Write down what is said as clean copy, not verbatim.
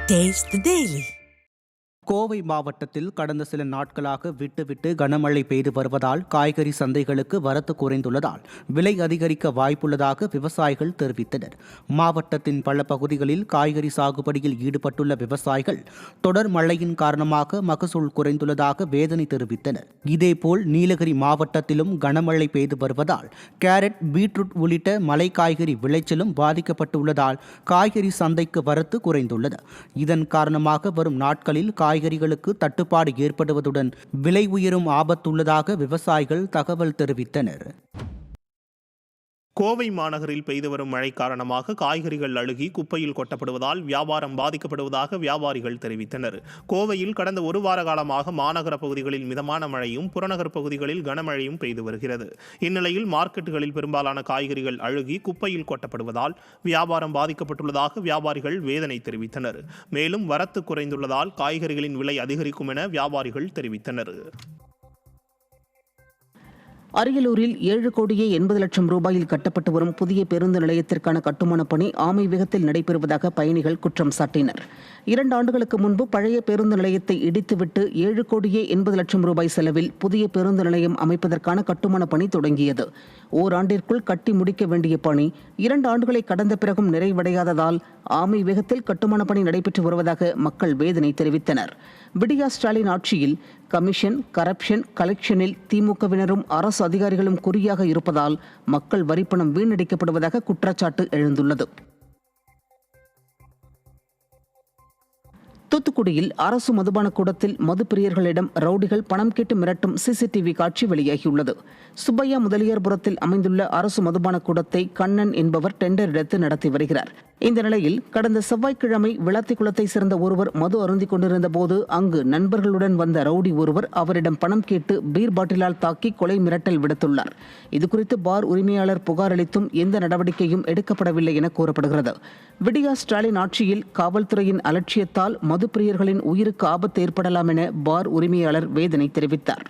Taste the Daily. Kovai மாவட்டத்தில் கடந்த சில நாட்களாக விட்டு கனமழை பெய்து வருவதால் காய்கறி சந்தைகளுக்கு வரத்து குறைந்துள்ளதால் விலை அதிகரிக்க வாய்ப்புள்ளதாக விவசாயிகள் தெரிவித்தனர். மாவட்டத்தின் பல பகுதிகளில் காய்கறி சாகுபடியில் ஈடுபட்டுள்ள விவசாயிகள் தொடர் மழையின் காரணமாக மகசூல் குறைந்துள்ளதாக வேதனை தெரிவித்தனர். இதேபோல் நீலகிரி மாவட்டத்திலும் கனமழை பெய்து வருவதால் கேரட், பீட்ரூட் உள்ளிட்ட மலை காய்கறி விளைச்சலும் பாதிக்கப்பட்டுள்ளதால் காய்கறி சந்தைக்கு வரத்து குறைந்துள்ளது. இதன் காரணமாக வரும் நாட்களில் காய்கறிகளுக்கு தட்டுப்பாடு ஏற்படுவதுடன் விலை உயரும் ஆபத்துள்ளதாக விவசாயிகள் தகவல் தெரிவித்தனர். கோவை மாநகரில் பெய்து வரும் மழை காரணமாக காய்கறிகள் அழுகி குப்பையில் கொட்டப்படுவதால் வியாபாரம் பாதிக்கப்படுவதாக வியாபாரிகள் தெரிவித்தனர். கோவையில் கடந்த ஒரு வார காலமாக மாநகர பகுதிகளில் மிதமான மழையும் புறநகர் பகுதிகளில் கனமழையும் பெய்து வருகிறது. இந்நிலையில் மார்க்கெட்டுகளில் பெரும்பாலான காய்கறிகள் அழுகி குப்பையில் கொட்டப்படுவதால் வியாபாரம் பாதிக்கப்பட்டுள்ளதாக வியாபாரிகள் வேதனை தெரிவித்தனர். மேலும் வரத்து குறைந்துள்ளதால் காய்கறிகளின் விலை அதிகரிக்கும் என வியாபாரிகள் தெரிவித்தனர். அரியலூரில் 7 கோடியே 80 லட்சம் ரூபாயில் கட்டப்பட்டு வரும் புதிய பேருந்து நிலையத்திற்கான கட்டுமான பணி ஆமை வேகத்தில் நடைபெறுவதாக பயணிகள் குற்றம் சாட்டினர். 2 ஆண்டுகளுக்கு முன்பு பழைய பேருந்து நிலையத்தை இடித்துவிட்டு 7 கோடியே 80 லட்சம் ரூபாய் செலவில் புதிய பேருந்து நிலையம் அமைப்பதற்கான கட்டுமான பணி தொடங்கியது. ஓராண்டிற்குள் கட்டி முடிக்க வேண்டிய பணி 2 ஆண்டுகளை கடந்த பிறகும் நிறைவடையாததால் ஆமை வேகத்தில் கட்டுமான பணி நடைபெற்று வருவதாக மக்கள் வேதனை தெரிவித்தனர். விடியா ஸ்டாலின் ஆட்சியில் கமிஷன், கரப்ஷன், கலெக்ஷனில் திமுகவினரும் அரசு அதிகாரிகளும் குறியாக இருப்பதால் மக்கள் வரிப்பணம் வீணடிக்கப்படுவதாக குற்றச்சாட்டு எழுந்துள்ளது. தூத்துக்குடியில் அரசு மதுபான கூடத்தில் மது பிரியர்களிடம் ரவுடிகள் பணம் கேட்டு மிரட்டும் சிசிடிவி காட்சி வெளியாகியுள்ளது. சுப்பையா முதலியார்புரத்தில் அமைந்துள்ள அரசு மதுபான கூடத்தை கண்ணன் என்பவர் டெண்டர் எடுத்து நடத்தி வருகிறார். இந்த நிலையில் கடந்த செவ்வாய்க்கிழமை விளாத்திக்குளத்தை சேர்ந்த ஒருவர் மது அருந்திக் கொண்டிருந்த போது அங்கு நண்பர்களுடன் வந்த ரவுடி ஒருவர் அவரிடம் பணம் கேட்டு பீர் பாட்டிலால் தாக்கி கொலை மிரட்டல் விடுத்துள்ளார். இதுகுறித்து பார் உரிமையாளர் புகார் அளித்தும் எந்த நடவடிக்கையும் எடுக்கப்படவில்லை என கூறப்படுகிறது. விடியா ஸ்டாலின் ஆட்சியில் காவல்துறையின் அலட்சியத்தால் மது பிரியர்களின் உயிருக்கு ஆபத்து ஏற்படலாம் என பார் உரிமையாளர் வேதனை தெரிவித்தார்.